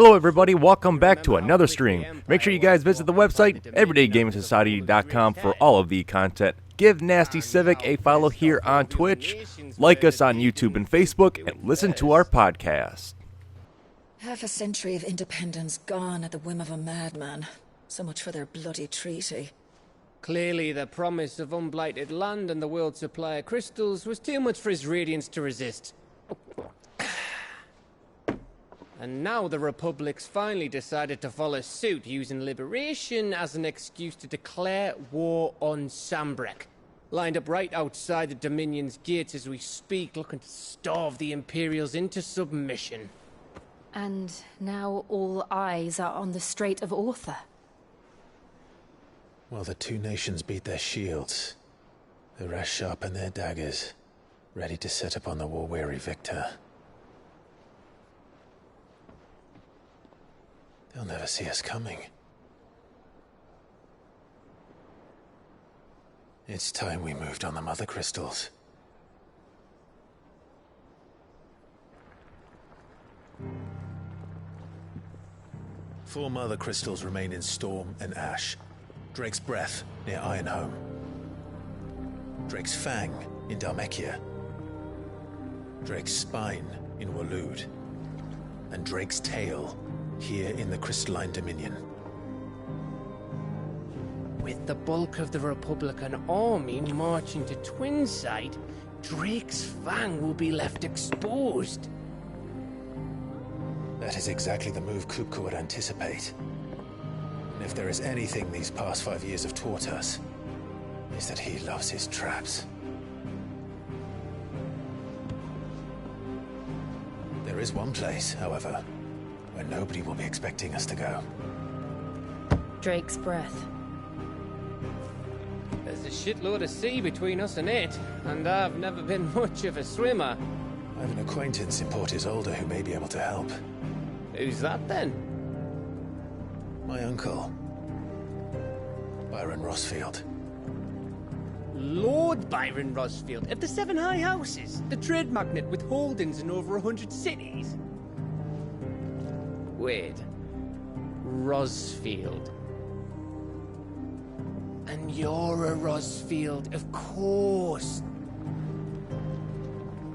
Hello everybody, welcome back to another stream. Make sure you guys visit the website, everydaygamersociety.com for all of the content. Give Nasty Civic a follow here on Twitch, like us on YouTube and Facebook, and listen to our podcast. Half a century of independence gone at the whim of a madman. So much for their bloody treaty. Clearly, the promise of unblighted land and the world's supply of crystals was too much for his radiance to resist. And now the Republic's finally decided to follow suit, using liberation as an excuse to declare war on Sambrek. Lined up right outside the Dominion's gates as we speak, looking to starve the Imperials into submission. And now all eyes are on the Strait of Author. While the two nations beat their shields, the rest sharpen their daggers, ready to set upon the war-weary victor. They'll never see us coming. It's time we moved on the Mother Crystals. Four Mother Crystals remain in Storm and Ash. Drake's Breath near Ironhome. Drake's Fang in Dhalmekia. Drake's Spine in Waloed. And Drake's Tail here in the Crystalline Dominion. With the bulk of the Republican army marching to Twinside, Drake's Fang will be left exposed. That is exactly the move Kupka would anticipate. And if there is anything these past 5 years have taught us, is that he loves his traps. There is one place, however, where nobody will be expecting us to go. Drake's Breath. There's a shitload of sea between us and it, and I've never been much of a swimmer. I have an acquaintance in Port Isolde who may be able to help. Who's that then? My uncle, Byron Rossfield. Lord Byron Rossfield of the Seven High Houses, the trade magnate with holdings in over 100 cities. Wait, Rossfield. And you're a Rossfield, of course.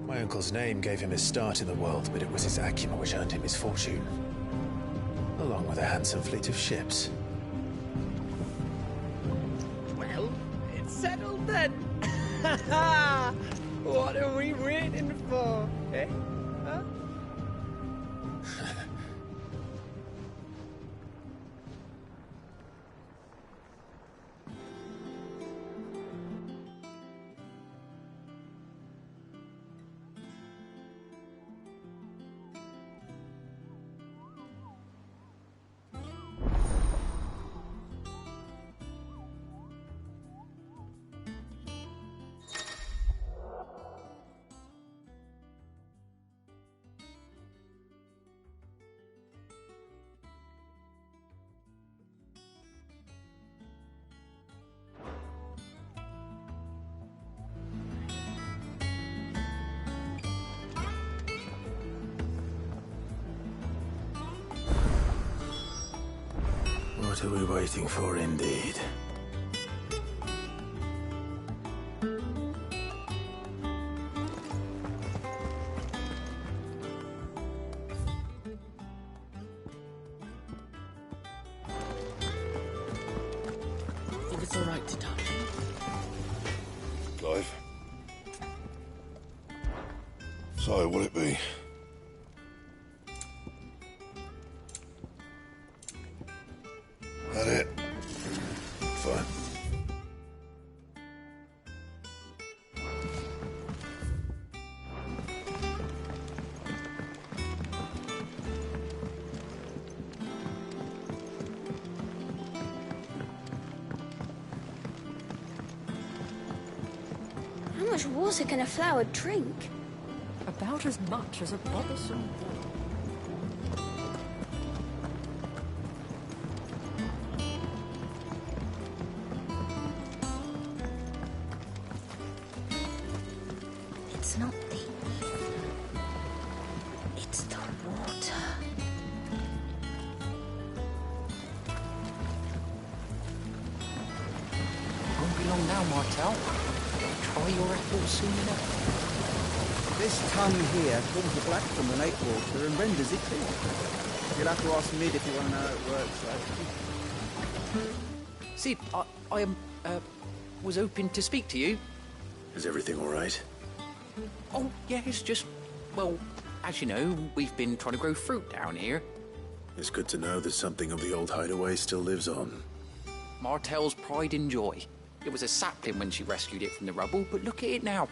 My uncle's name gave him his start in the world, but it was his acumen which earned him his fortune. Along with a handsome fleet of ships. Well, it's settled then. What are we waiting for, eh? Huh? What are we waiting for, indeed? I think it's all right to touch. Clive? So, will it be? That it? Fine. How much water can a flower drink? About as much as a bothersome boy. It's not the ether. It's the water. now, Martel. Try your apples soon enough. This tongue here pulls the black from the lake water and renders it clear. You'll have to ask Mid if you want to know how it works, though. Sid, I was hoping to speak to you. Is everything all right? Oh, yeah, it's just, well, as you know, we've been trying to grow fruit down here. It's good to know that something of the old hideaway still lives on. Martel's pride and joy. It was a sapling when she rescued it from the rubble, but look at it now.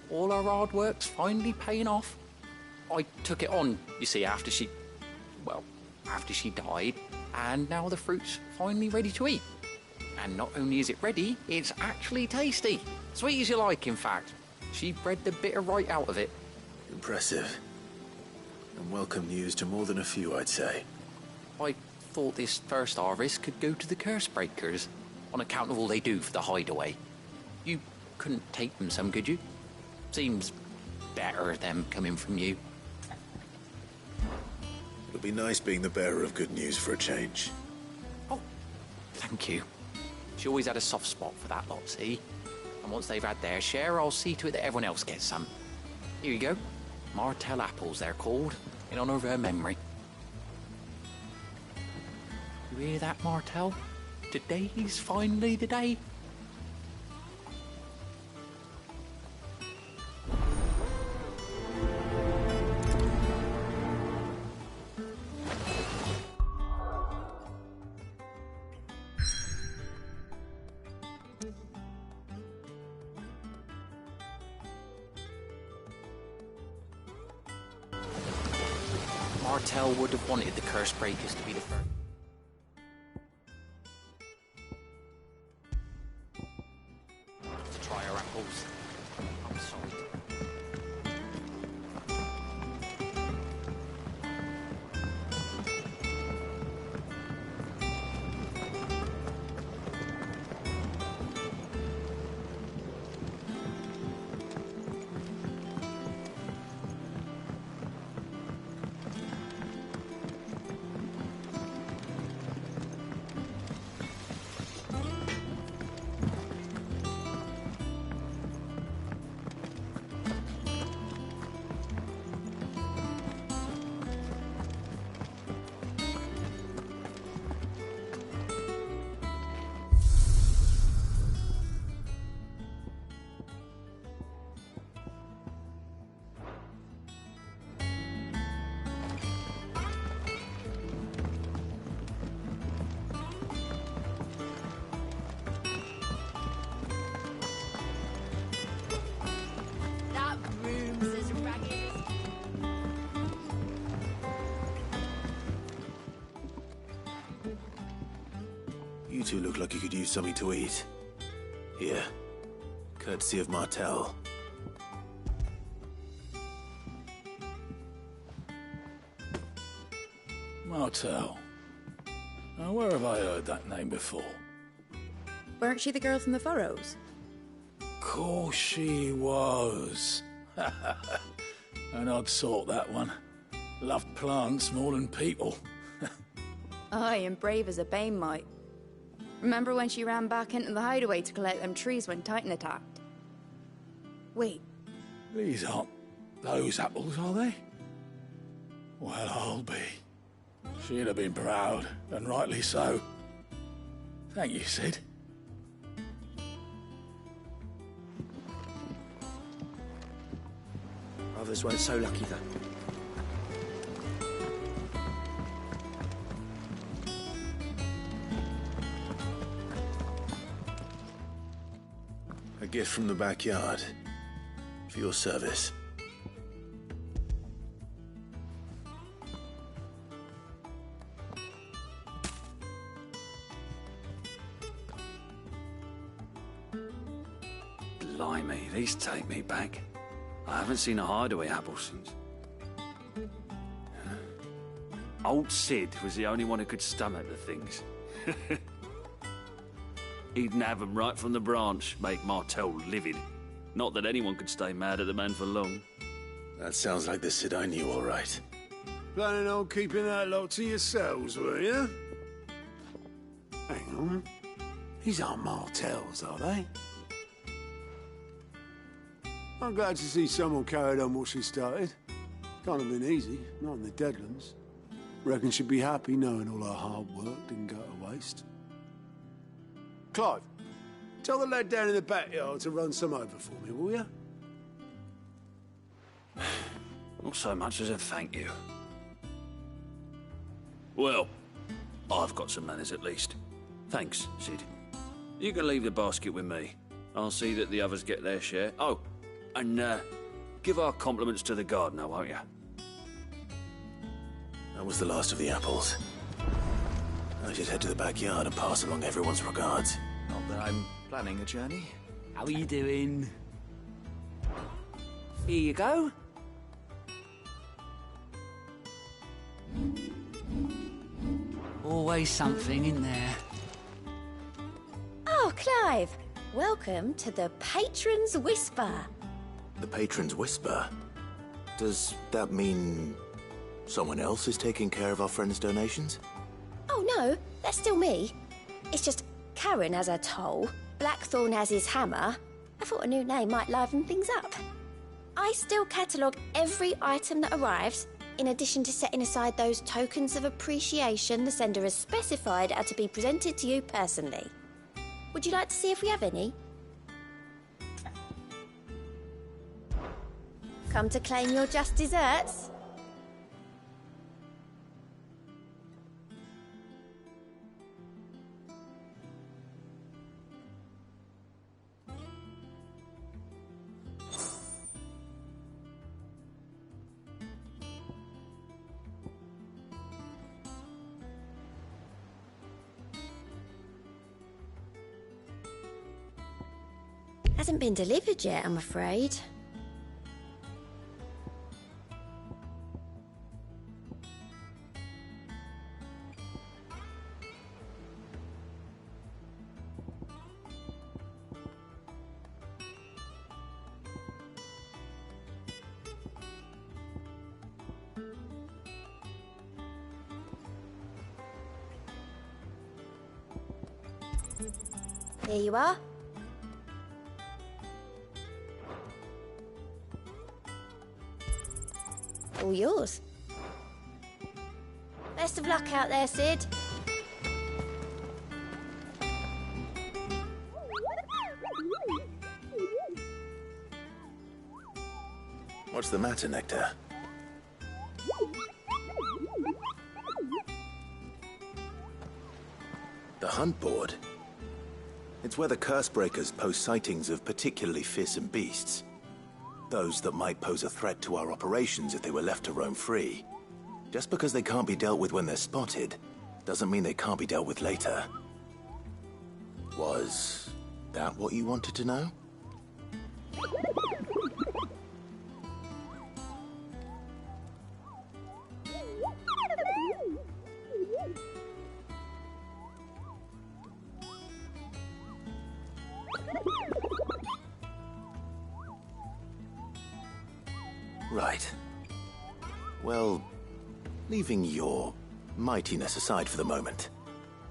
All our hard work's finally paying off. I took it on, you see, after she died, and now the fruit's finally ready to eat. And not only is it ready, it's actually tasty. Sweet as you like, in fact. She bred the bitter right out of it. Impressive. And welcome news to more than a few, I'd say. I thought this first harvest could go to the curse breakers, on account of all they do for the hideaway. You couldn't take them some, could you? Seems better them coming from you. It'll be nice being the bearer of good news for a change. Oh, thank you. She always had a soft spot for that lot, see? And once they've had their share, I'll see to it that everyone else gets some. Here you go. Martel apples, they're called, in honor of her memory. You hear that, Martel? Today's finally the day. Martel would have wanted the curse breakers to be the first. To try our apples. I'm sorry. You two look like you could use something to eat. Here, courtesy of Martel. Martel. Now, where have I heard that name before? Weren't she the girl from the Furrows? Course she was. An odd sort, that one. Loved plants more than people. Aye, and brave as a bane might. Remember when she ran back into the hideaway to collect them trees when Titan attacked? Wait. These aren't those apples, are they? Well, I'll be. She'd have been proud, and rightly so. Thank you, Sid. Others weren't so lucky, though. A gift from the backyard. For your service. Blimey, these take me back. I haven't seen a hideaway apple since. Old Sid was the only one who could stomach the things. He'd nab them right from the branch, make Martel livid. Not that anyone could stay mad at the man for long. That sounds like the Sid I knew, all right. Planning on keeping that lot to yourselves, were you? Hang on. These aren't Martels, are they? I'm glad to see someone carried on what she started. Can't have been easy, not in the Deadlands. Reckon she'd be happy knowing all her hard work didn't go to waste. Clive, tell the lad down in the backyard to run some over for me, will you? Not so much as a thank you. Well, I've got some manners at least. Thanks, Sid. You can leave the basket with me. I'll see that the others get their share. Oh, and give our compliments to the gardener, won't you? That was the last of the apples. I should head to the backyard and pass along everyone's regards. Not that I'm planning a journey. How are you doing? Here you go. Always something in there. Oh, Clive. Welcome to the Patron's Whisper. The Patron's Whisper? Does that mean someone else is taking care of our friend's donations? Oh, no. That's still me. It's just Karen has her toll, Blackthorn has his hammer. I thought a new name might liven things up. I still catalogue every item that arrives, in addition to setting aside those tokens of appreciation the sender has specified are to be presented to you personally. Would you like to see if we have any? Come to claim your just desserts? Hasn't been delivered yet, I'm afraid. Here you are. All yours. Best of luck out there, Sid. What's the matter, Nectar? The hunt board? It's where the Cursebreakers post sightings of particularly fearsome beasts. Those that might pose a threat to our operations if they were left to roam free. Just because they can't be dealt with when they're spotted, doesn't mean they can't be dealt with later. Was that what you wanted to know? Right. Well, leaving your mightiness aside for the moment,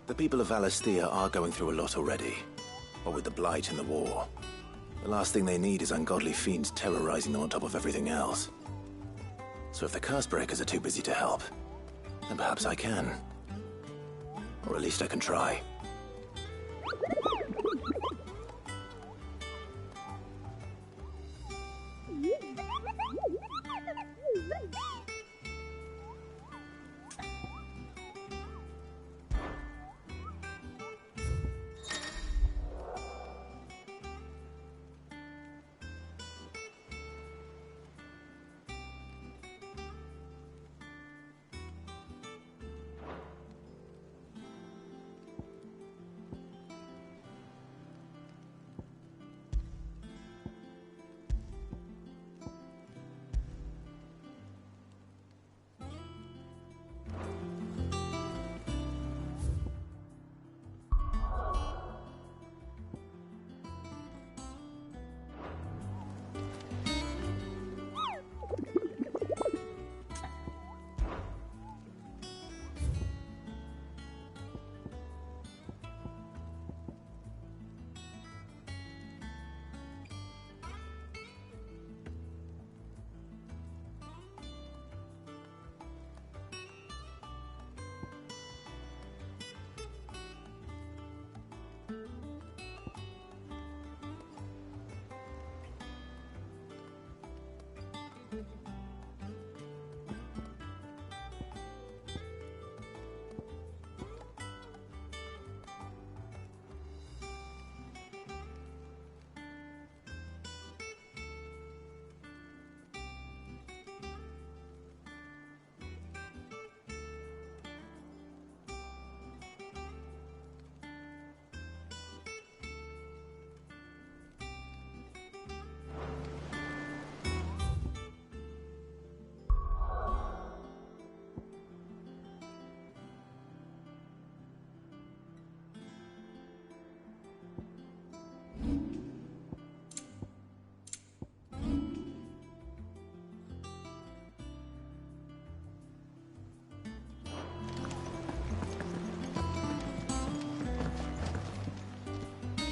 the people of Valisthea are going through a lot already. What with the Blight and the war, the last thing they need is ungodly fiends terrorizing them on top of everything else. So if the Cursebreakers are too busy to help, then perhaps I can. Or at least I can try.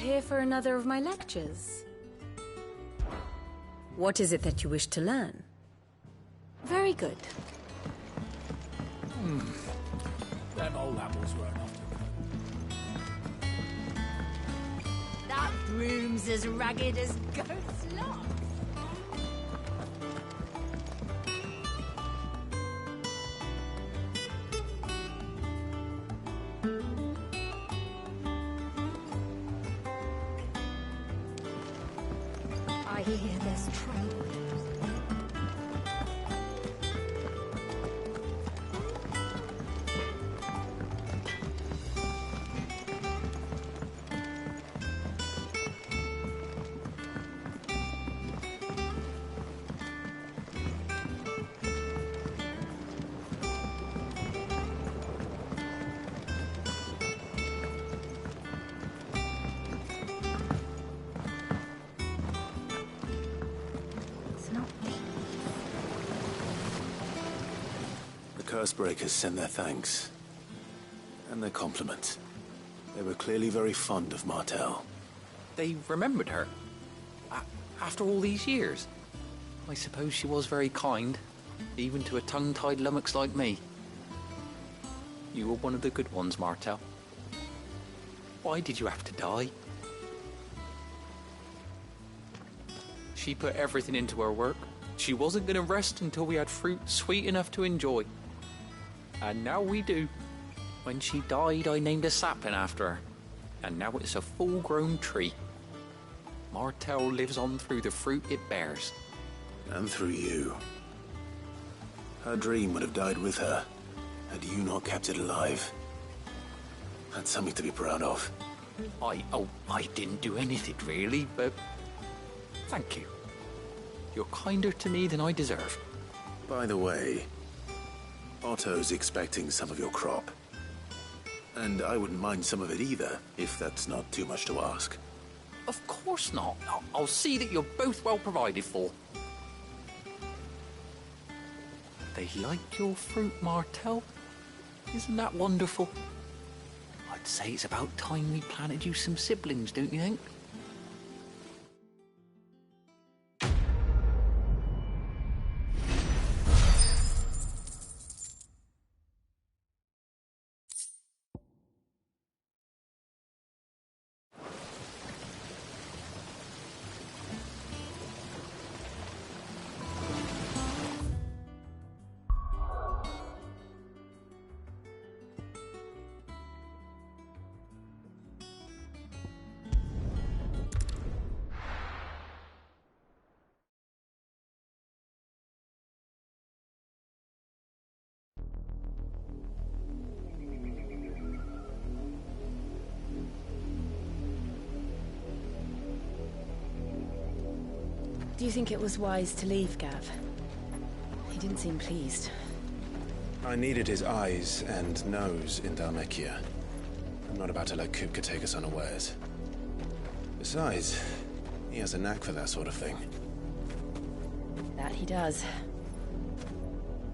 here for another of my lectures? What is it that you wish to learn? Very good. Them old apples weren't off to That broom's as ragged as goat's locks. I hear there's trouble. Cursebreakers sent their thanks. And their compliments. They were clearly very fond of Martel. They remembered her? After all these years? I suppose she was very kind, even to a tongue-tied lummox like me. You were one of the good ones, Martel. Why did you have to die? She put everything into her work. She wasn't going to rest until we had fruit sweet enough to enjoy. And now we do. When she died, I named a sapling after her. And now it's a full-grown tree. Martel lives on through the fruit it bears. And through you. Her dream would have died with her, had you not kept it alive. That's something to be proud of. I didn't do anything really, but thank you. You're kinder to me than I deserve. By the way, Otto's expecting some of your crop. And I wouldn't mind some of it either, if that's not too much to ask. Of course not. I'll see that you're both well provided for. They like your fruit, Martel. Isn't that wonderful? I'd say it's about time we planted you some siblings, don't you think? Do you think it was wise to leave, Gav? He didn't seem pleased. I needed his eyes and nose in Dhalmekia. I'm not about to let Kupka take us unawares. Besides, he has a knack for that sort of thing. That he does.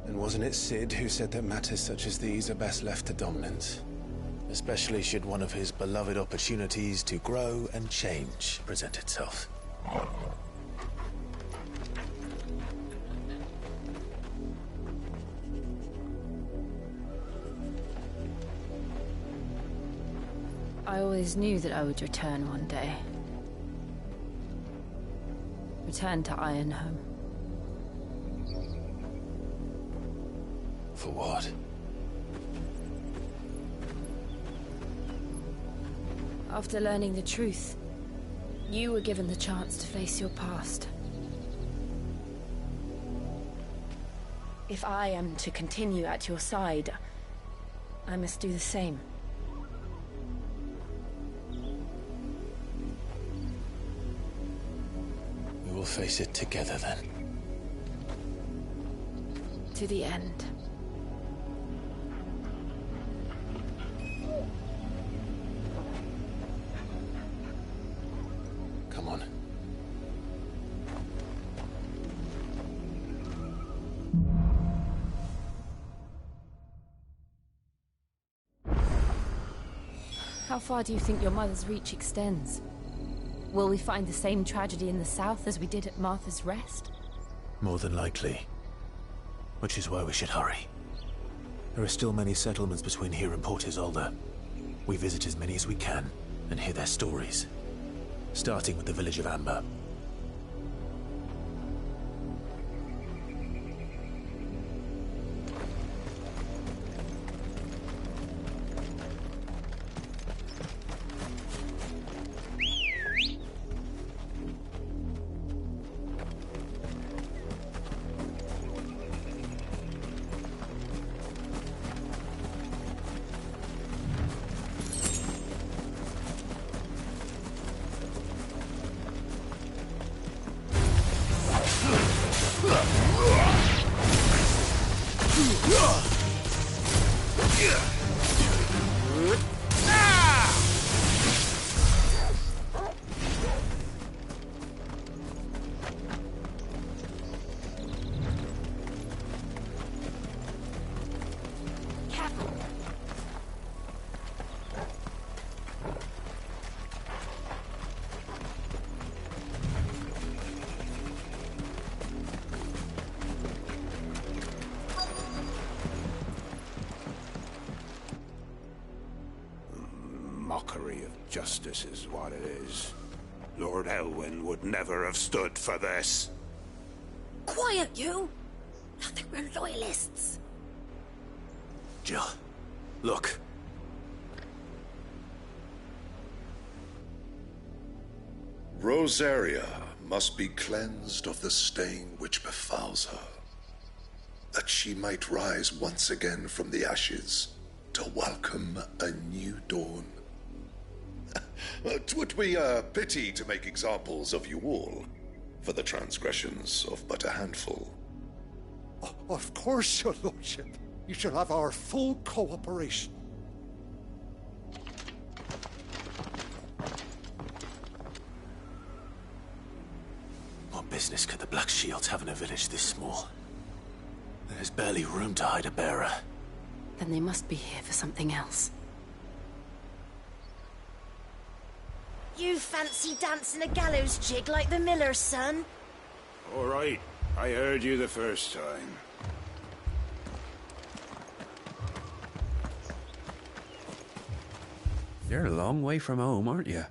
And wasn't it Sid who said that matters such as these are best left to dominance? Especially should one of his beloved opportunities to grow and change present itself. I always knew that I would return one day. Return to Ironhome. For what? After learning the truth, you were given the chance to face your past. If I am to continue at your side, I must do the same. We will face it together then. To the end. Come on. How far do you think your mother's reach extends? Will we find the same tragedy in the south as we did at Martha's Rest? More than likely. Which is why we should hurry. There are still many settlements between here and Port Isolde. We visit as many as we can and hear their stories. Starting with the village of Amber. Mockery of justice is what it is. Lord Elwyn would never have stood for this. Quiet, you! I think we're loyalists. Jill, look. Rosaria must be cleansed of the stain which befouls her, that she might rise once again from the ashes to welcome a new dawn. 'Twould be a pity to make examples of you all, for the transgressions of but a handful. Of course, your lordship. You shall have our full cooperation. What business could the Black Shields have in a village this small? There's barely room to hide a bearer. Then they must be here for something else. You fancy dancing a gallows jig like the miller's son? All right, I heard you the first time. You're a long way from home, aren't you?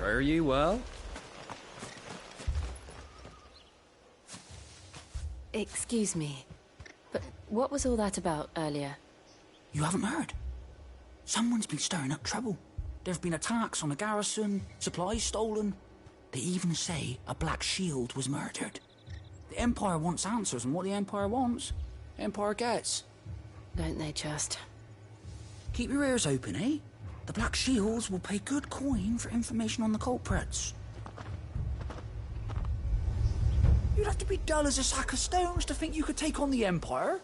Are you well? Excuse me, but what was all that about earlier? You haven't heard? Someone's been stirring up trouble. There've been attacks on the garrison, supplies stolen. They even say a Black Shield was murdered. The Empire wants answers, and what the Empire wants, the Empire gets. Don't they just? Keep your ears open, eh? The Black Shields will pay good coin for information on the culprits. You'd have to be dull as a sack of stones to think you could take on the Empire.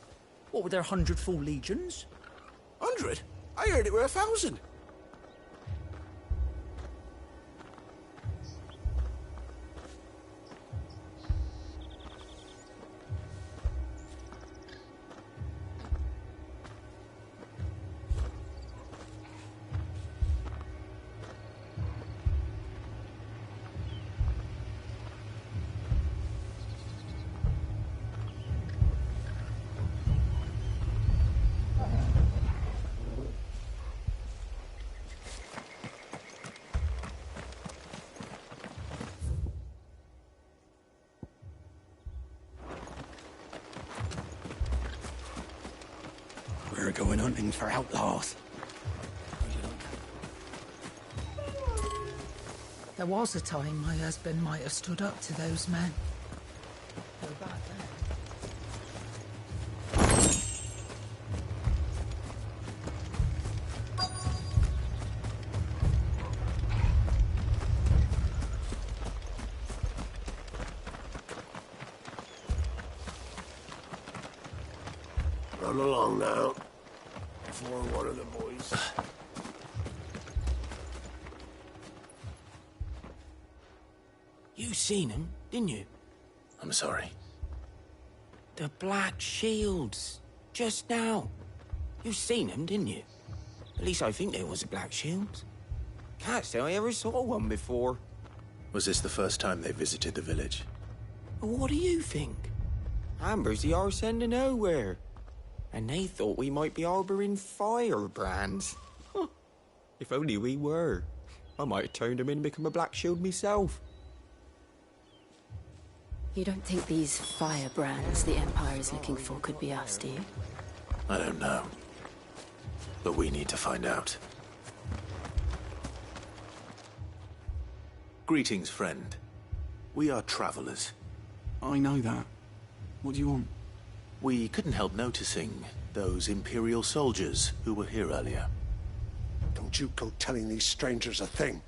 What with their 100 full legions? 100? I heard it were 1,000. We're going hunting for outlaws. There was a time my husband might have stood up to those men. Go back there. Run along now. before one of the boys. You seen him, didn't you? I'm sorry. The Black Shields. Just now. You seen him, didn't you? At least I think there was a Black Shield. Can't say I ever saw one before. Was this the first time they visited the village? What do you think? Amber's the arse end of nowhere. And they thought we might be harbouring firebrands. Huh. If only we were. I might have turned him in and become a Black Shield myself. You don't think these firebrands the Empire is looking for could be us, do you? I don't know. But we need to find out. Greetings, friend. We are travelers. I know that. What do you want? We couldn't help noticing those Imperial soldiers who were here earlier. Don't you go telling these strangers a thing.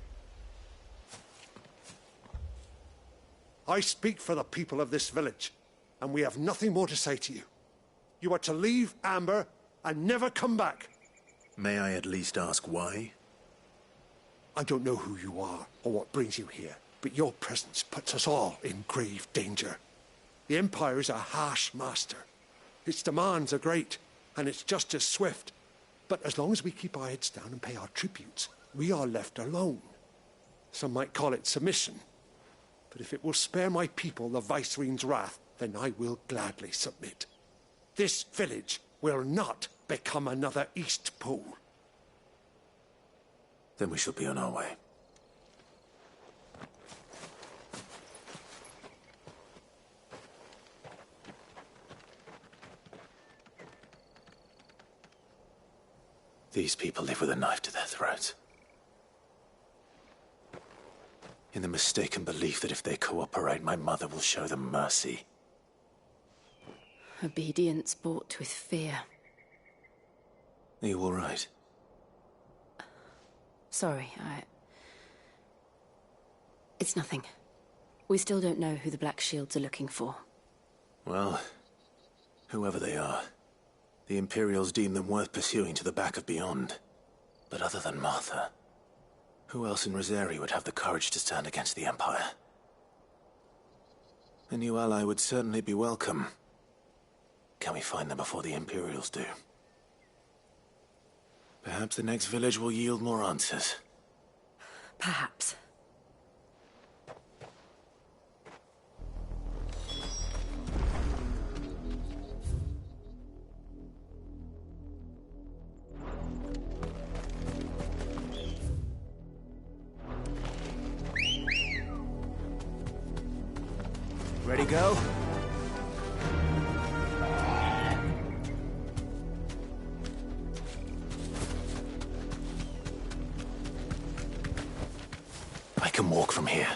I speak for the people of this village, and we have nothing more to say to you. You are to leave Amber and never come back. May I at least ask why? I don't know who you are or what brings you here, but your presence puts us all in grave danger. The Empire is a harsh master. Its demands are great, and its justice swift. But as long as we keep our heads down and pay our tributes, we are left alone. Some might call it submission. But if it will spare my people the Viceroy's wrath, then I will gladly submit. This village will not become another East Pole. Then we shall be on our way. These people live with a knife to their throats. In the mistaken belief that if they cooperate, my mother will show them mercy. Obedience bought with fear. Are you all right? Sorry, It's nothing. We still don't know who the Black Shields are looking for. Well, whoever they are, the Imperials deem them worth pursuing to the back of beyond. But other than Martha, who else in Rosari would have the courage to stand against the Empire? A new ally would certainly be welcome. Can we find them before the Imperials do? Perhaps the next village will yield more answers. Perhaps. Ready, go? I can walk from here.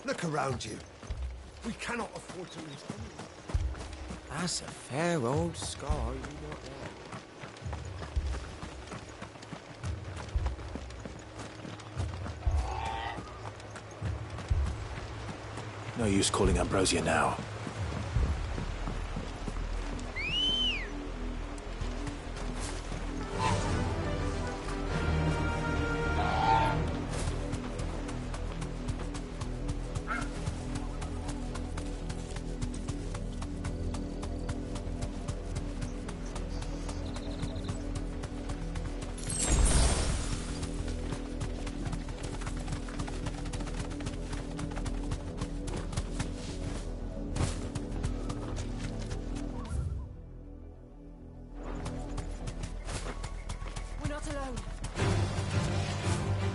Look around you. We cannot afford to lose anyone. That's a fair old scar you got there. No use calling Ambrosia now.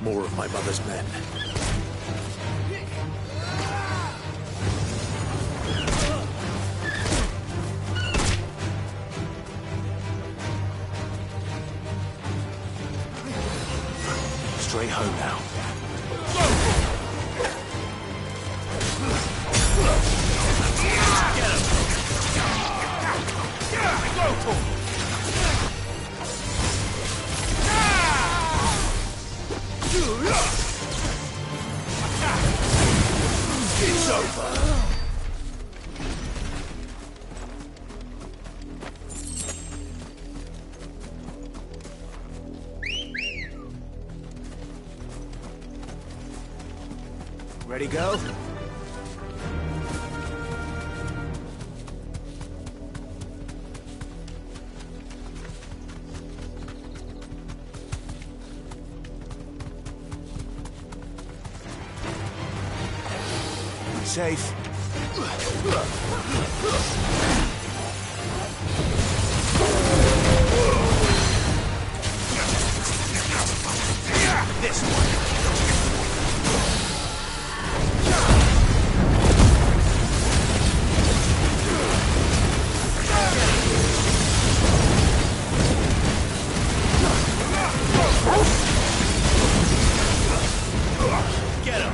More of my mother's men. Straight home now. It's over. Ready, go? Safe. This one. Get him.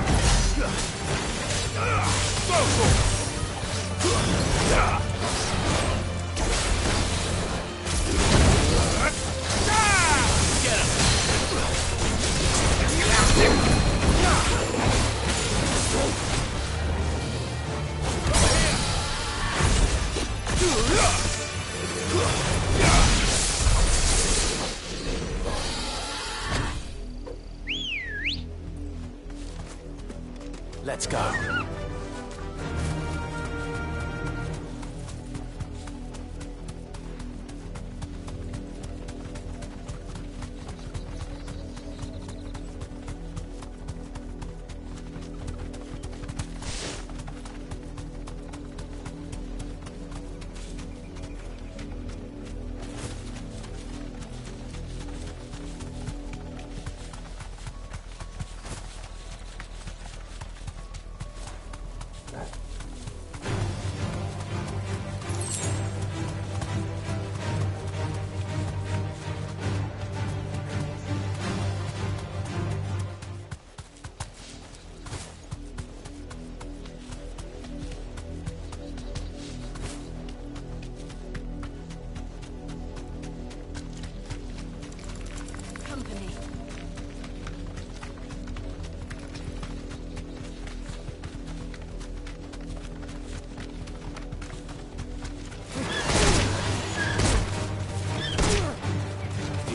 Let's go.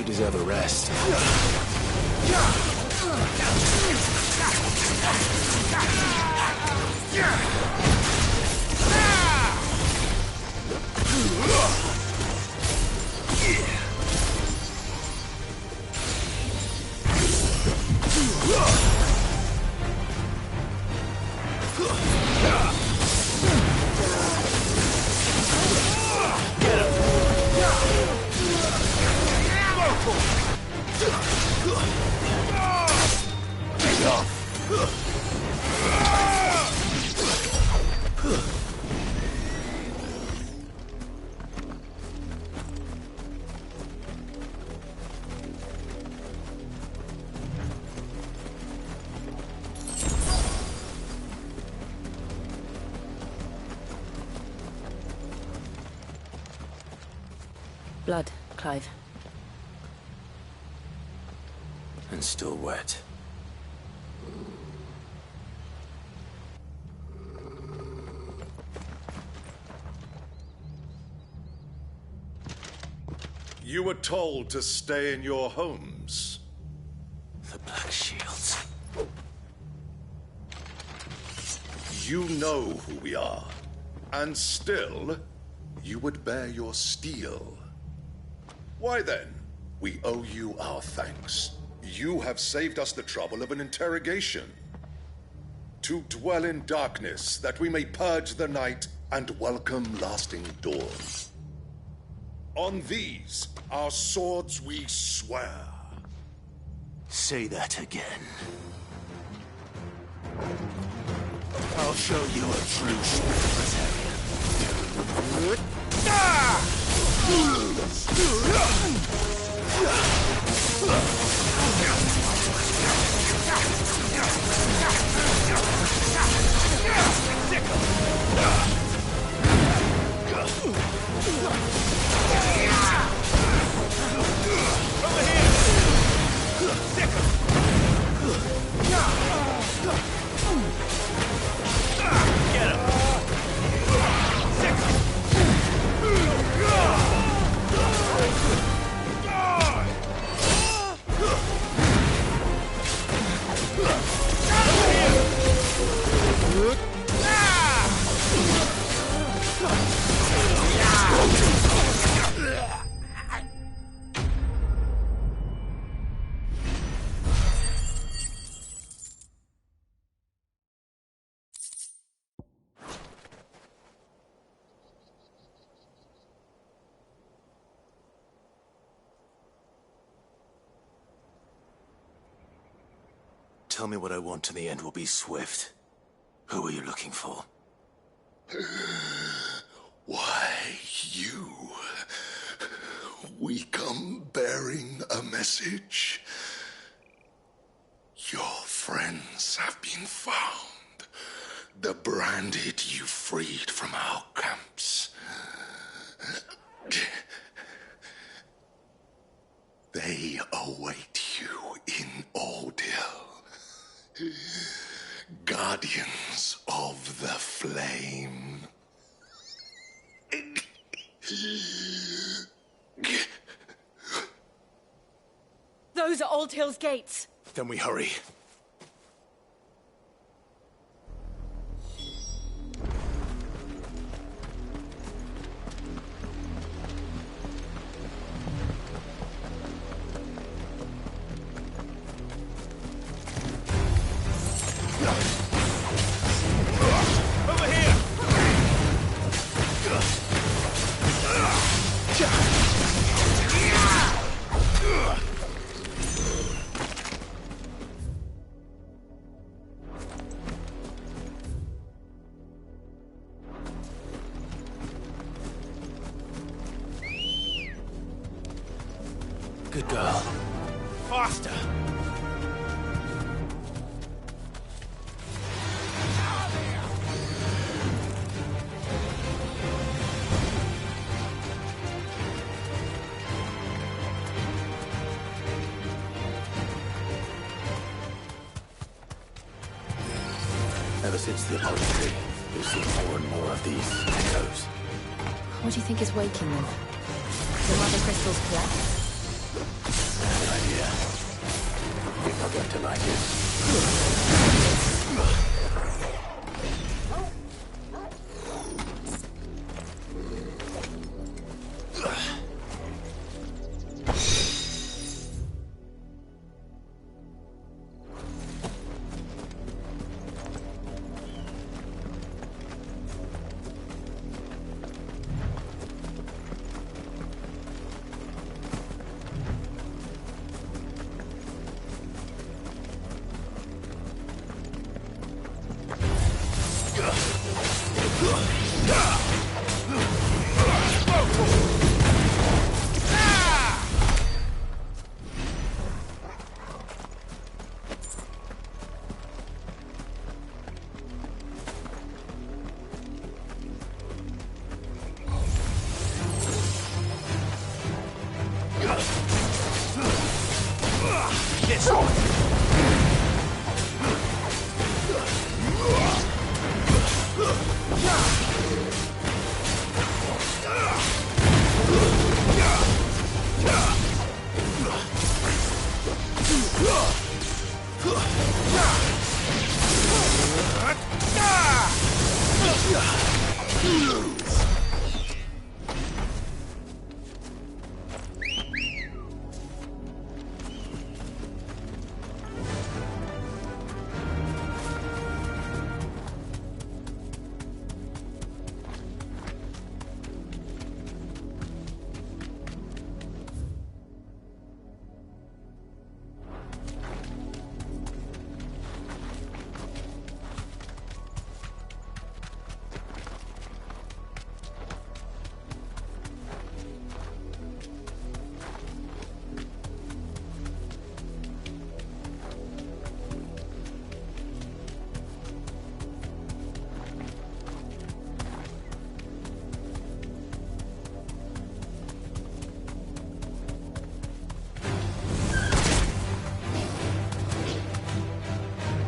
Deserve a rest. Blood, Clive. And still wet. You were told to stay in your homes. The Black Shields. You know who we are. And still, you would bear your steel. Why then, we owe you our thanks. You have saved us the trouble of an interrogation. To dwell in darkness, that we may purge the night and welcome lasting dawn. On these, our swords we swear. Say that again. I'll show you a true libertarian. Get him! tell me what I want and the end will be swift. Who are you looking for? Why, you. We come bearing a message. Your friends have been found. The branded you freed from our camps. They await you in Ordeal. Guardians of the Flame. Those are Old Hill's gates. Then we hurry. Good girl. Faster! Ever since the apology, we've seen more and more of these echoes. What do you think is waking them? The mother crystals collect? Good idea. Think I'll get to like it.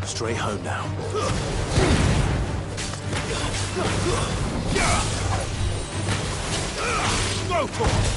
Straight home now. Go for it!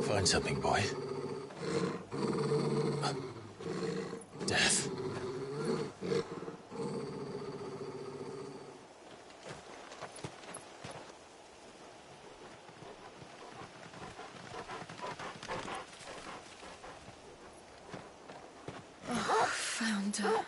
Find something, boy. Death. Oh, found her.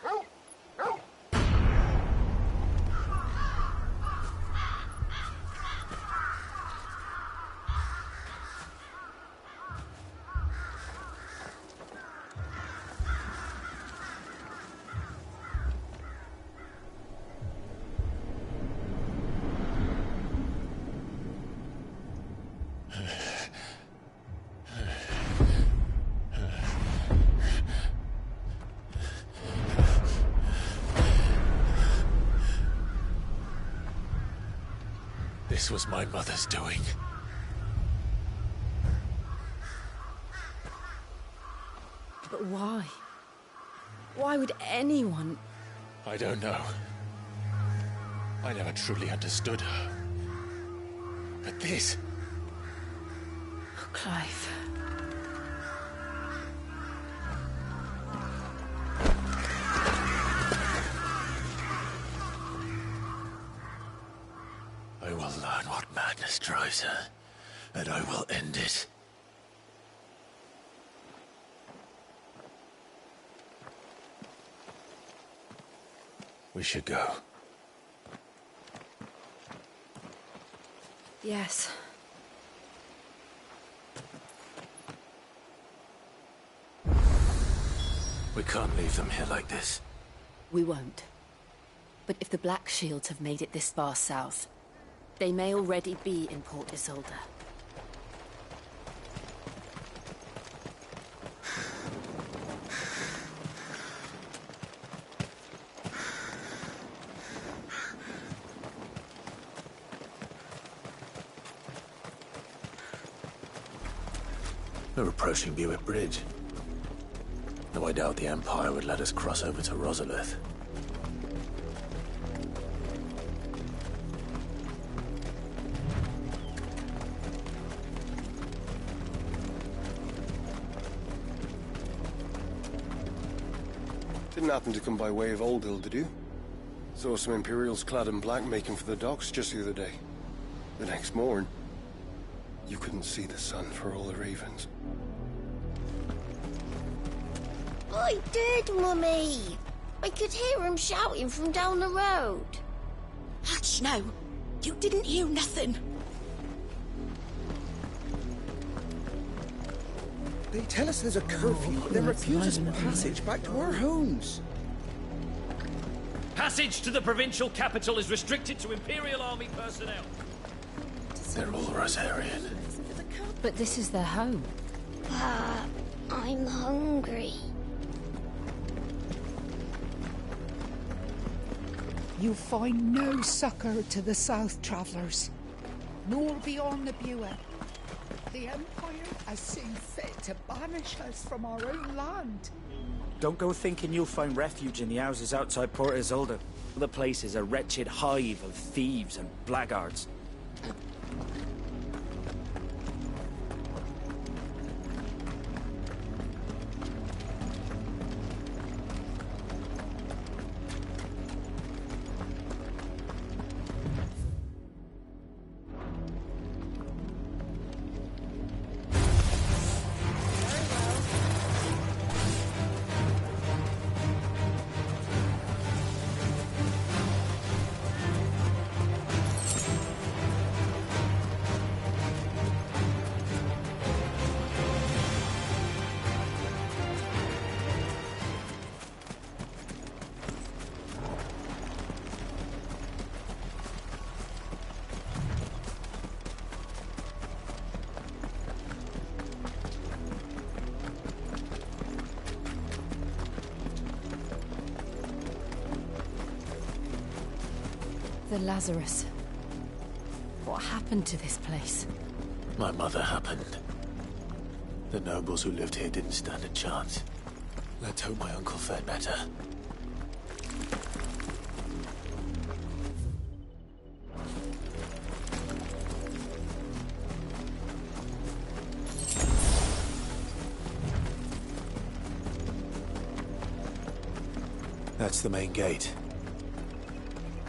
This was my mother's doing. But why? Why would anyone... I don't know. I never truly understood her. But this... Oh, Clive. I will learn what madness drives her, and I will end it. We should go. Yes. We can't leave them here like this. We won't. But if the Black Shields have made it this far south, they may already be in Port Isolde. We're approaching Buick Bridge. Though I doubt the Empire would let us cross over to Rosalith. Didn't happen to come by way of Oldhill, did you? Saw some Imperials clad in black making for the docks just the other day. The next morn, you couldn't see the sun for all the ravens. I did, Mummy. I could hear him shouting from down the road. Hush now. You didn't hear nothing. They tell us there's a curfew, but then refuse us passage back to our homes. Passage to the provincial capital is restricted to Imperial Army personnel. They're all Rosarian. But this is their home. I'm hungry. You find no succor to the south travellers, nor beyond the Buet. The Empire has seen fit to banish us from our own land. Don't go thinking you'll find refuge in the houses outside Port Isolde. The place is a wretched hive of thieves and blackguards. The Lazarus. What happened to this place? My mother happened. The nobles who lived here didn't stand a chance. Let's hope my uncle fared better. That's the main gate.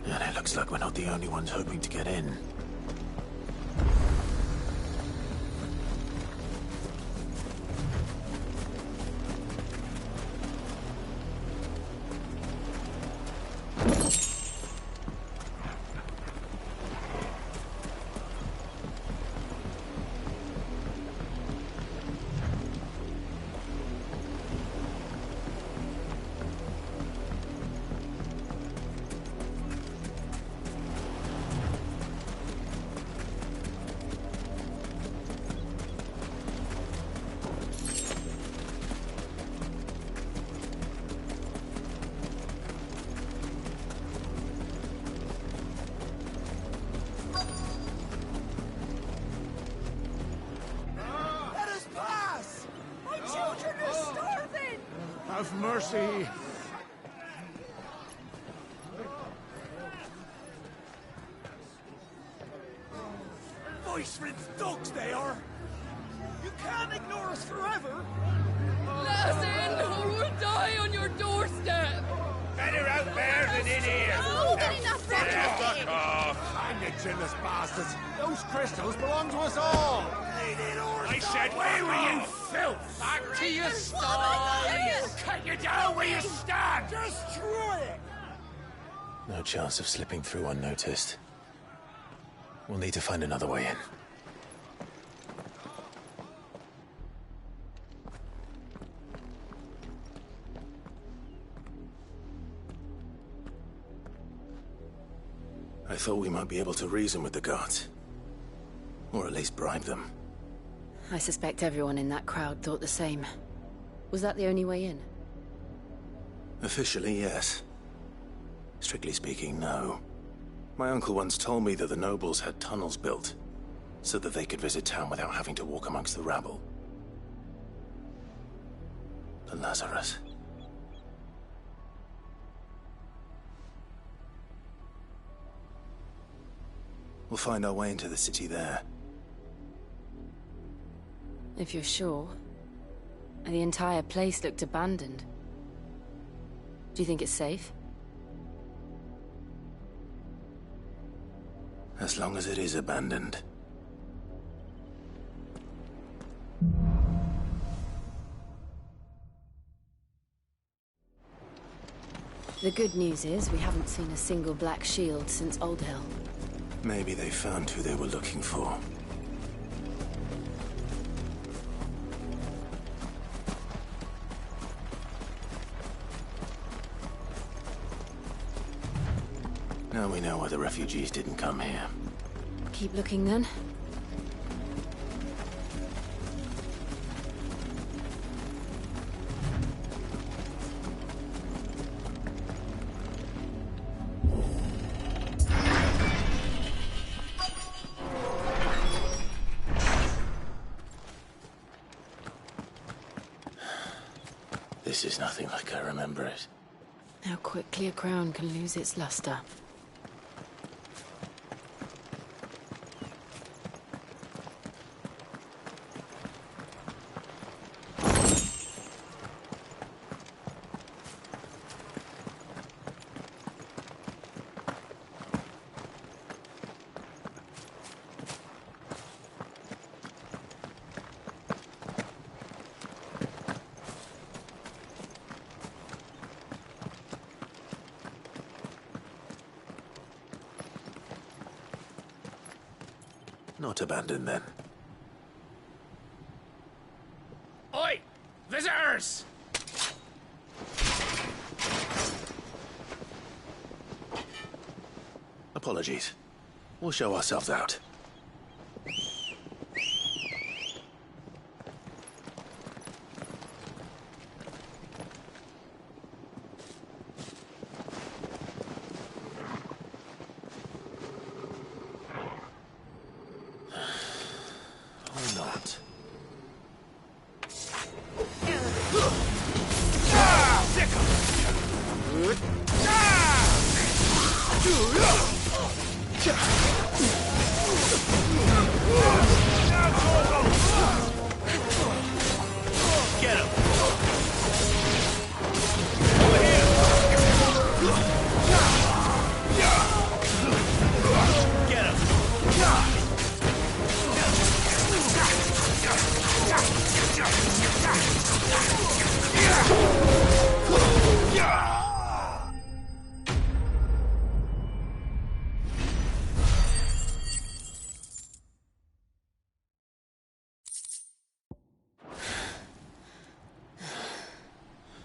And it looks like we're not the only ones hoping to get in. Have mercy. Voice-rinsed dogs they are. You can't ignore us forever. Let us in, or we'll die on your doorstep. Better out there than in here. Oh, get enough Fuck off. I'm the chinless bastards. Those crystals belong to us all. I said, where were you, filth? Back to your stall. Cut you down where you stand. Destroy it. No chance of slipping through unnoticed. We'll need to find another way in. I thought we might be able to reason with the guards. Or at least bribe them. I suspect everyone in that crowd thought the same. Was that the only way in? Officially, yes. Strictly speaking, no. My uncle once told me that the nobles had tunnels built, so that they could visit town without having to walk amongst the rabble. The Lazarus. We'll find our way into the city there. If you're sure. The entire place looked abandoned. Do you think it's safe? As long as it is abandoned. The good news is we haven't seen a single black shield since Old Hill. Maybe they found who they were looking for. Now we know why the refugees didn't come here. Keep looking then. This is nothing like I remember it. How quickly a crown can lose its luster. Not abandoned, then. Oi! Visitors! Apologies. We'll show ourselves out. Get him! Get him!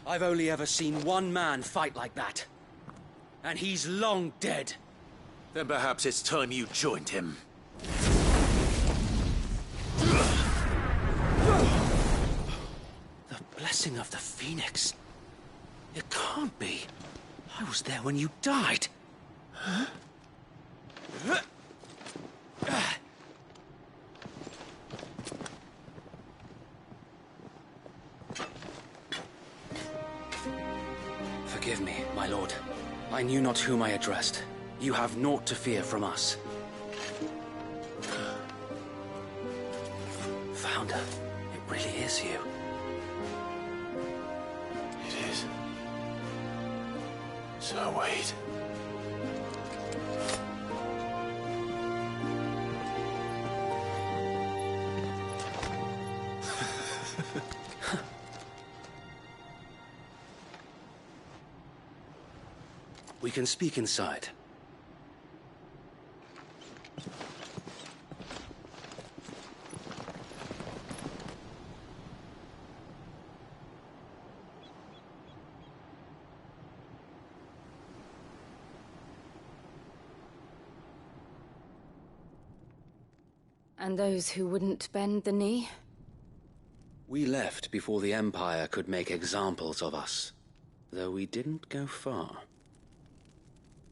I've only ever seen one man fight like that. And he's long dead. Then perhaps it's time you joined him. The blessing of the Phoenix. It can't be. I was there when you died. Huh? Forgive me, my lord. I knew not whom I addressed. You have naught to fear from us. Founder, it really is you. It is. So wait. We can speak inside. And those who wouldn't bend the knee? We left before the Empire could make examples of us, though we didn't go far.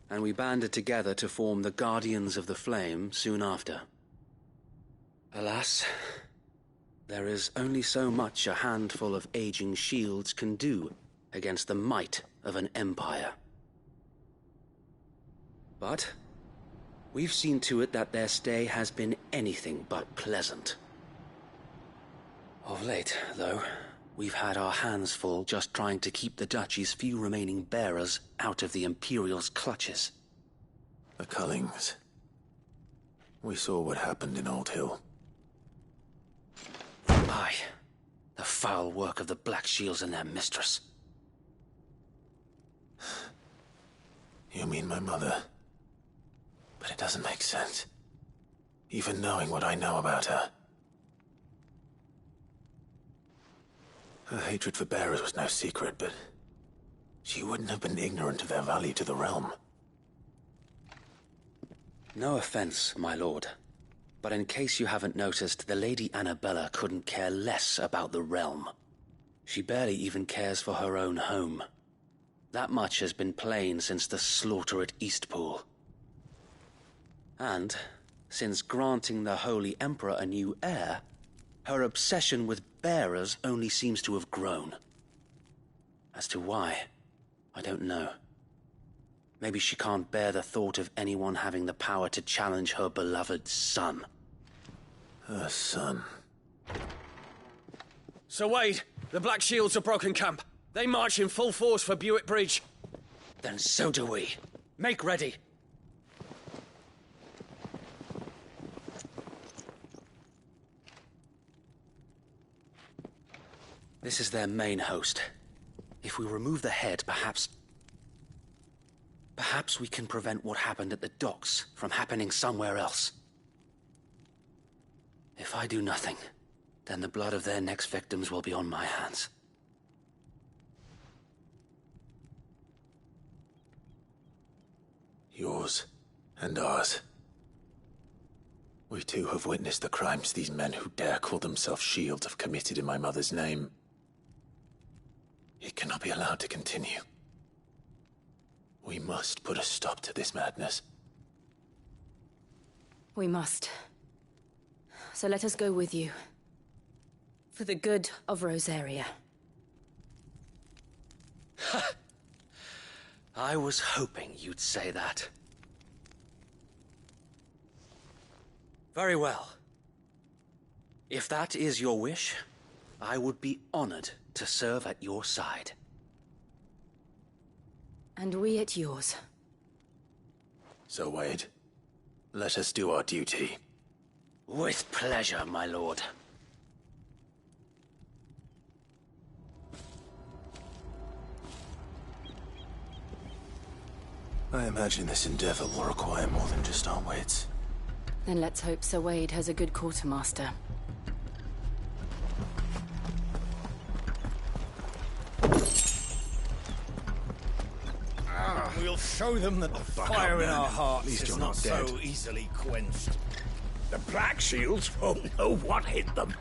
And we banded together to form the Guardians of the Flame soon after. Alas, there is only so much a handful of aging shields can do against the might of an empire. But we've seen to it that their stay has been anything but pleasant. Of late, though, we've had our hands full just trying to keep the Duchy's few remaining bearers out of the Imperial's clutches. The Cullings. We saw what happened in Old Hill. Aye. The foul work of the Black Shields and their mistress. You mean my mother? But it doesn't make sense. Even knowing what I know about her. Her hatred for bearers was no secret, but she wouldn't have been ignorant of their value to the realm. No offense, my lord, but in case you haven't noticed, the Lady Annabella couldn't care less about the realm. She barely even cares for her own home. That much has been plain since the slaughter at Eastpool. And, since granting the Holy Emperor a new heir, her obsession with bearers only seems to have grown. As to why, I don't know. Maybe she can't bear the thought of anyone having the power to challenge her beloved son. Her son? Sir Wade, the Black Shields have broken camp. They march in full force for Buick Bridge. Then so do we. Make ready. This is their main host. If we remove the head, perhaps we can prevent what happened at the docks from happening somewhere else. If I do nothing, then the blood of their next victims will be on my hands. Yours and ours. We too have witnessed the crimes these men who dare call themselves shields have committed in my mother's name. It cannot be allowed to continue. We must put a stop to this madness. We must. So let us go with you. For the good of Rosaria. I was hoping you'd say that. Very well. If that is your wish, I would be honored to serve at your side. And we at yours. So, Wade, let us do our duty. With pleasure, my lord. I imagine this endeavor will require more than just our wits. Then let's hope Sir Wade has a good quartermaster. We'll show them that the fire in our hearts is not so easily quenched. The Black Shields won't know what hit them.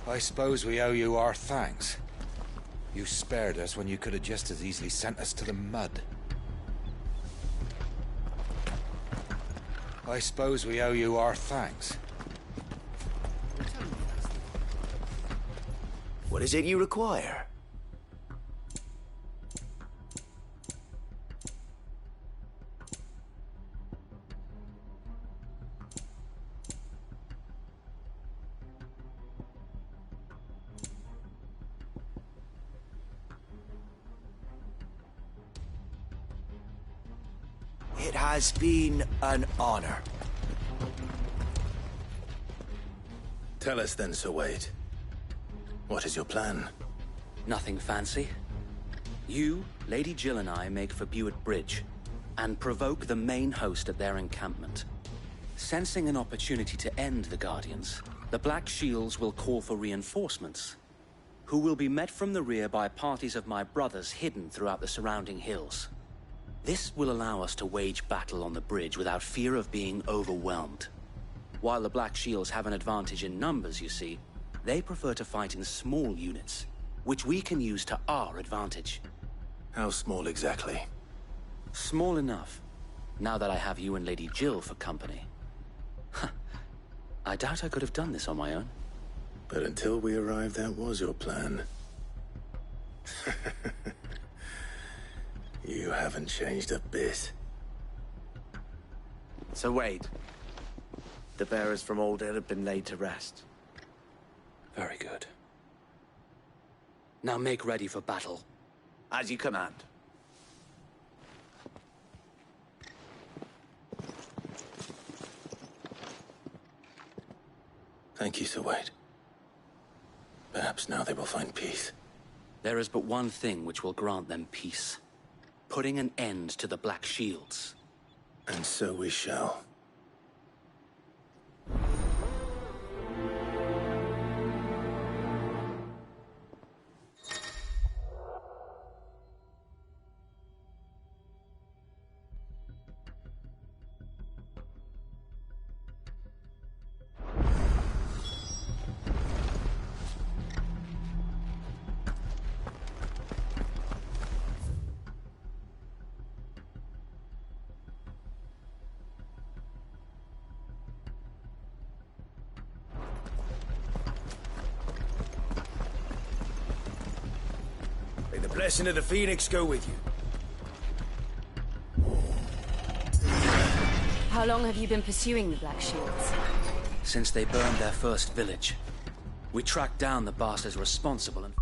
I suppose we owe you our thanks. You spared us when you could have just as easily sent us to the mud. I suppose we owe you our thanks. What is it you require? It has been an honor. Tell us then, Sir Wade. What is your plan? Nothing fancy. You, Lady Jill and I make for Buett Bridge, and provoke the main host at their encampment. Sensing an opportunity to end the Guardians, the Black Shields will call for reinforcements, who will be met from the rear by parties of my brothers hidden throughout the surrounding hills. This will allow us to wage battle on the bridge without fear of being overwhelmed. While the Black Shields have an advantage in numbers, you see, they prefer to fight in small units, which we can use to our advantage. How small exactly? Small enough, now that I have you and Lady Jill for company. I doubt I could have done this on my own. But until we arrived, that was your plan. You haven't changed a bit. So, Wade, the bearers from Oldale have been laid to rest. Very good. Now make ready for battle. As you command. Thank you, Sir Wade. Perhaps now they will find peace. There is but one thing which will grant them peace. Putting an end to the Black Shields. And so we shall. May the blessing of the Phoenix go with you. How long have you been pursuing the Black Shields? Since they burned their first village. We tracked down the bastards responsible and...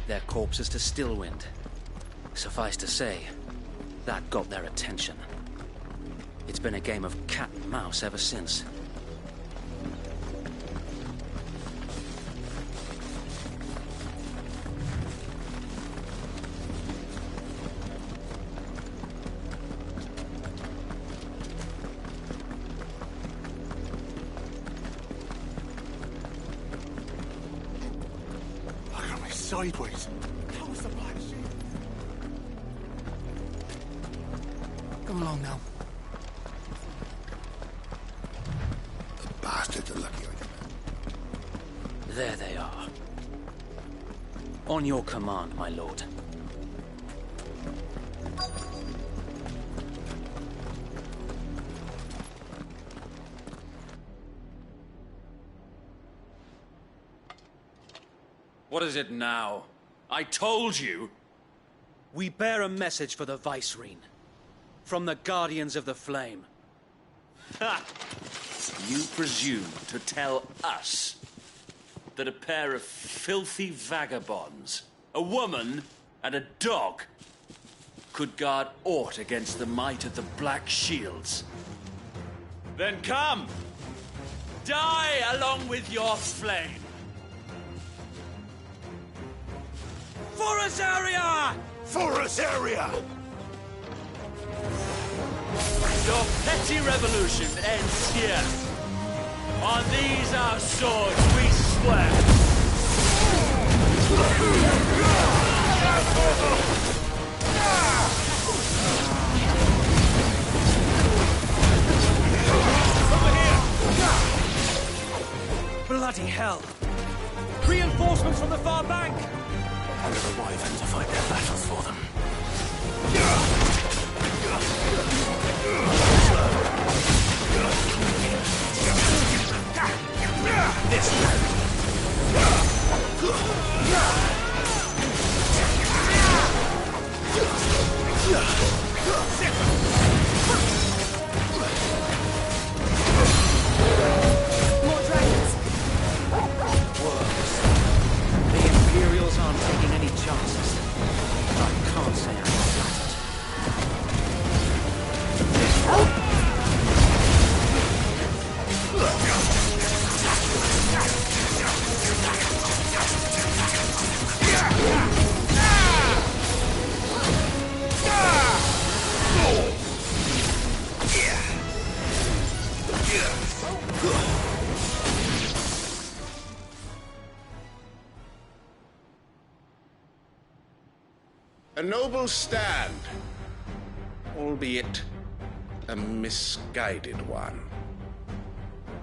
submit their corpses to Stillwind. Suffice to say, that got their attention. It's been a game of cat and mouse ever since. Sideways. That was the Black Sheep. Come along now. The bastards are lucky I did. There they are. On your command, my lord. What is it now? I told you! We bear a message for the Vicereine. From the Guardians of the Flame. Ha! You presume to tell us that a pair of filthy vagabonds, a woman and a dog, could guard aught against the might of the Black Shields? Then come! Die along with your flame! For Azaria! For Azaria! Your petty revolution ends here. On these our swords we swear. Bloody hell! Reinforcements from the far bank! Under the Wyvern to fight their battles for them. This More dragons! Worms. The Imperials aren't taking any chances. I can't say I'm flattered. A noble stand, albeit a misguided one.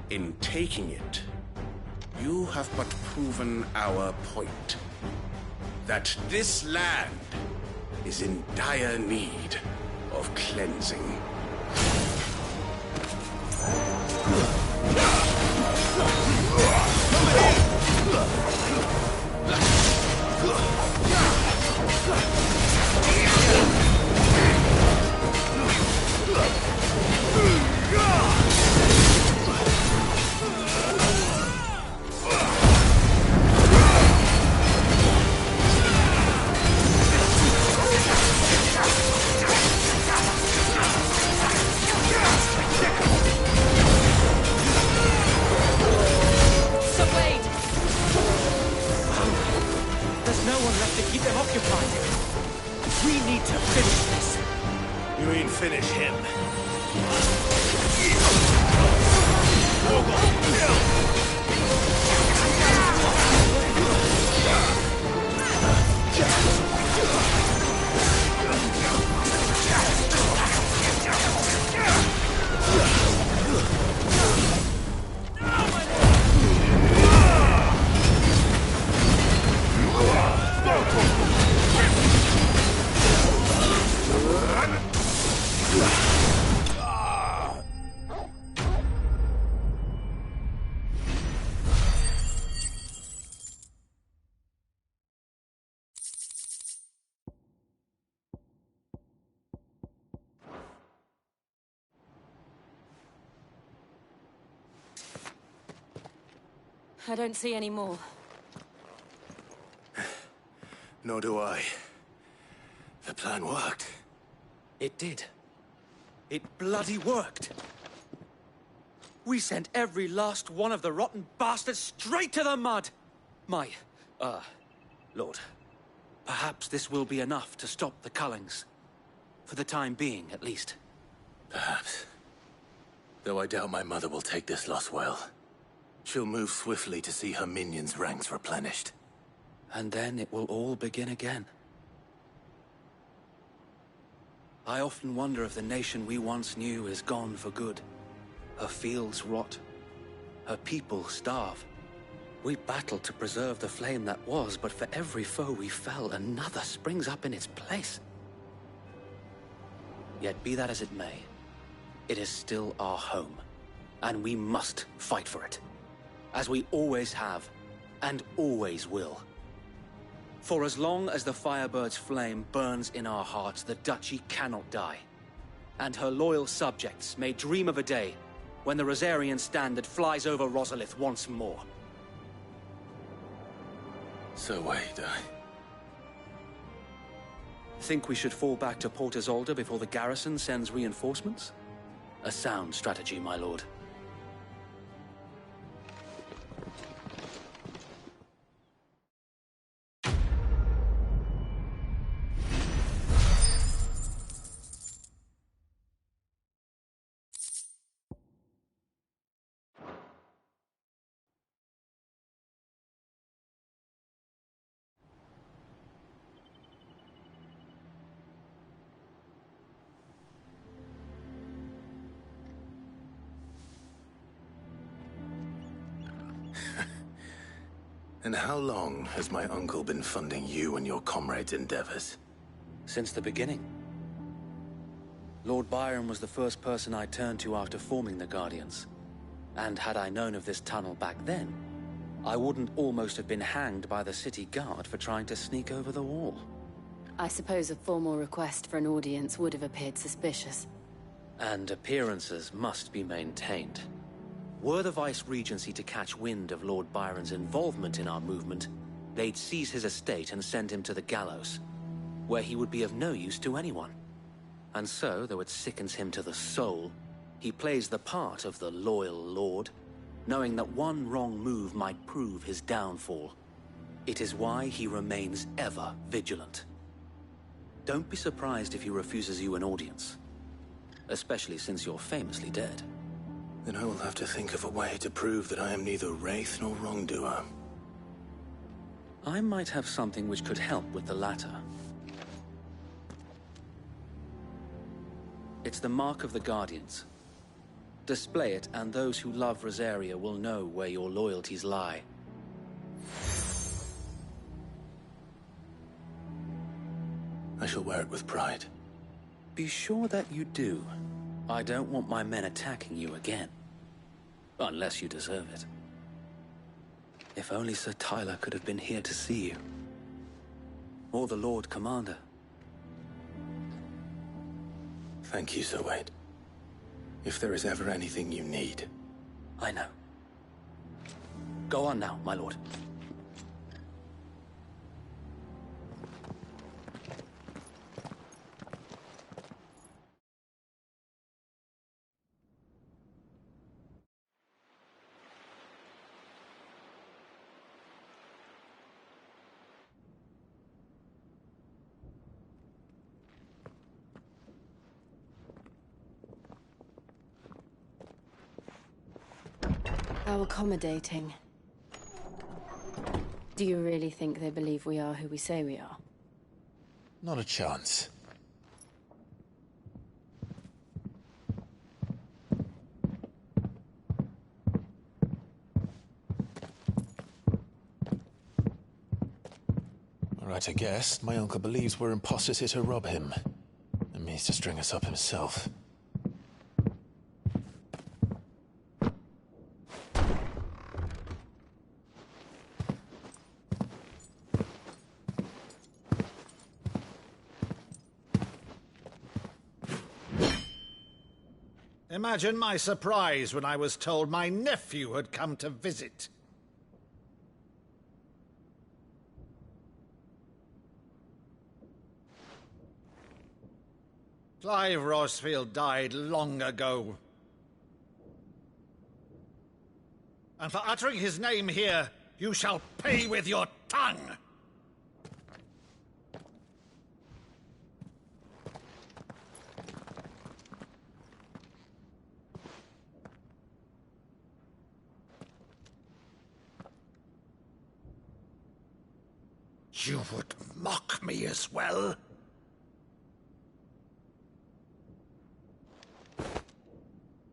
In taking it, you have but proven our point. That this land is in dire need of cleansing. There's no one left to keep them occupied. We need to finish this. You mean finish him? I don't see any more. Nor do I. The plan worked. It did. It bloody worked. We sent every last one of the rotten bastards straight to the mud! Lord, perhaps this will be enough to stop the Cullings. For the time being, at least. Perhaps. Though I doubt my mother will take this loss well. She'll move swiftly to see her minions' ranks replenished. And then it will all begin again. I often wonder if the nation we once knew is gone for good. Her fields rot. Her people starve. We battled to preserve the flame that was, but for every foe we fell, another springs up in its place. Yet be that as it may, it is still our home, and we must fight for it. As we always have, and always will. For as long as the Firebird's flame burns in our hearts, the Duchy cannot die. And her loyal subjects may dream of a day when the Rosarian standard flies over Rosalith once more. So wait, Think we should fall back to Port Isolde before the garrison sends reinforcements? A sound strategy, my lord. And how long has my uncle been funding you and your comrades' endeavors? Since the beginning. Lord Byron was the first person I turned to after forming the Guardians. And had I known of this tunnel back then, I wouldn't almost have been hanged by the city guard for trying to sneak over the wall. I suppose a formal request for an audience would have appeared suspicious. And appearances must be maintained. Were the Vice-Regency to catch wind of Lord Byron's involvement in our movement, they'd seize his estate and send him to the gallows, where he would be of no use to anyone. And so, though it sickens him to the soul, he plays the part of the loyal lord, knowing that one wrong move might prove his downfall. It is why he remains ever vigilant. Don't be surprised if he refuses you an audience, especially since you're famously dead. Then I will have to think of a way to prove that I am neither wraith nor wrongdoer. I might have something which could help with the latter. It's the mark of the Guardians. Display it, and those who love Rosaria will know where your loyalties lie. I shall wear it with pride. Be sure that you do. I don't want my men attacking you again. Unless you deserve it. If only Sir Tyler could have been here to see you. Or the Lord Commander. Thank you, Sir Wade. If there is ever anything you need. I know. Go on now, my lord. How accommodating. Do you really think they believe we are who we say we are? Not a chance. Right, I guess. My uncle believes we're imposters here to rob him. And means to string us up himself. Imagine my surprise when I was told my nephew had come to visit. Clive Rosfield died long ago. And for uttering his name here, you shall pay with your tongue! You would mock me as well?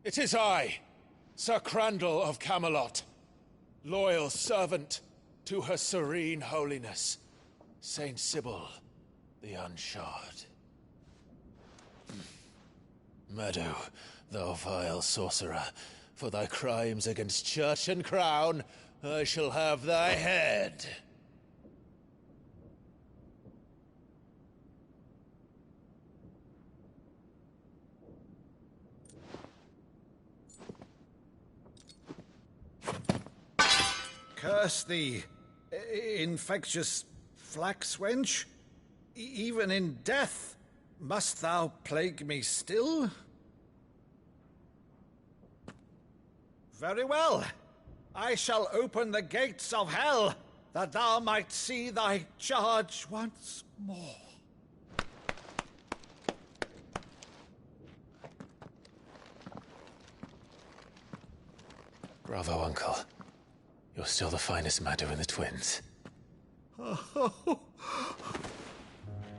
It is I, Sir Crandall of Camelot, loyal servant to Her Serene Holiness, Saint Sybil the Unshod. Meadow, thou vile sorcerer, for thy crimes against church and crown, I shall have thy head. Curse thee, infectious flax wench. Even in death, must thou plague me still? Very well. I shall open the gates of hell, that thou might see thy charge once more. Bravo, Uncle. You're still the finest Maddo in the twins. Oh,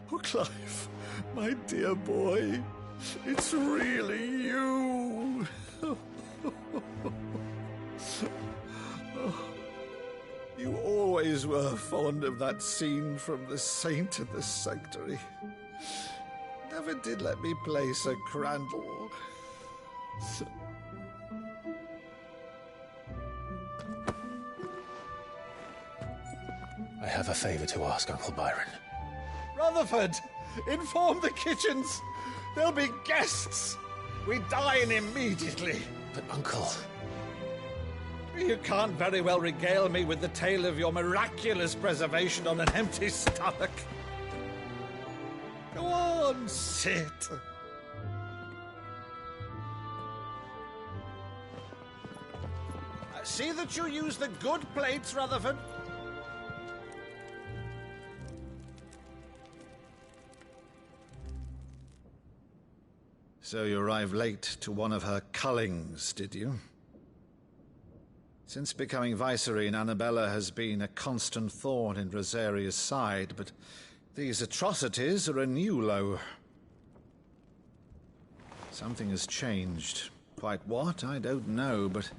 Clive, my dear boy, it's really you. You always were fond of that scene from The Saint of the Sanctuary. Never did let me play Sir Crandall. I have a favor to ask, Uncle Byron. Rutherford, inform the kitchens. There'll be guests. We dine immediately. But, Uncle... You can't very well regale me with the tale of your miraculous preservation on an empty stomach. Go on, sit. See that you use the good plates, Rutherford. So you arrived late to one of her cullings, did you? Since becoming Vicereine, Annabella has been a constant thorn in Rosaria's side, but these atrocities are a new low. Something has changed. Quite what, I don't know, but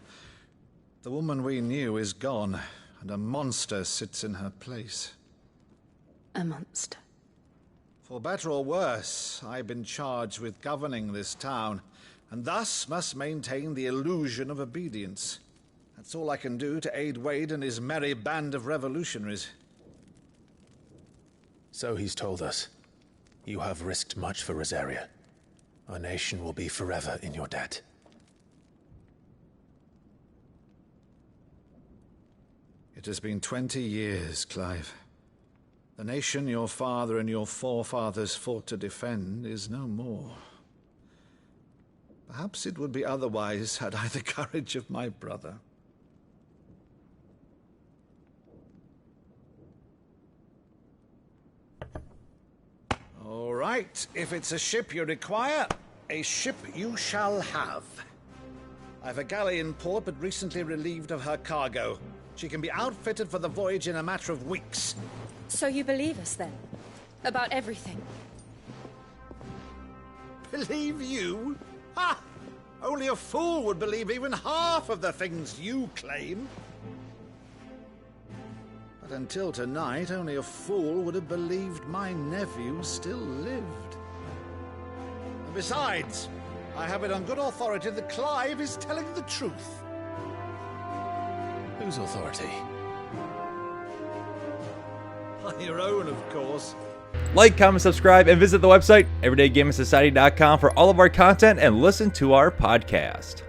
the woman we knew is gone, and a monster sits in her place. A monster? For better or worse, I've been charged with governing this town, and thus must maintain the illusion of obedience. That's all I can do to aid Wade and his merry band of revolutionaries. So he's told us. You have risked much for Rosaria. Our nation will be forever in your debt. It has been 20 years, Clive. The nation your father and your forefathers fought to defend is no more. Perhaps it would be otherwise had I the courage of my brother. All right, if it's a ship you require, a ship you shall have. I've a galley in port, but recently relieved of her cargo. She can be outfitted for the voyage in a matter of weeks. So you believe us, then? About everything? Believe you? Ha! Only a fool would believe even half of the things you claim. But until tonight, only a fool would have believed my nephew still lived. And besides, I have it on good authority that Clive is telling the truth. Whose authority? On your own, of course. Like, comment, subscribe, and visit the website, everydaygamersociety.com for all of our content and listen to our podcast.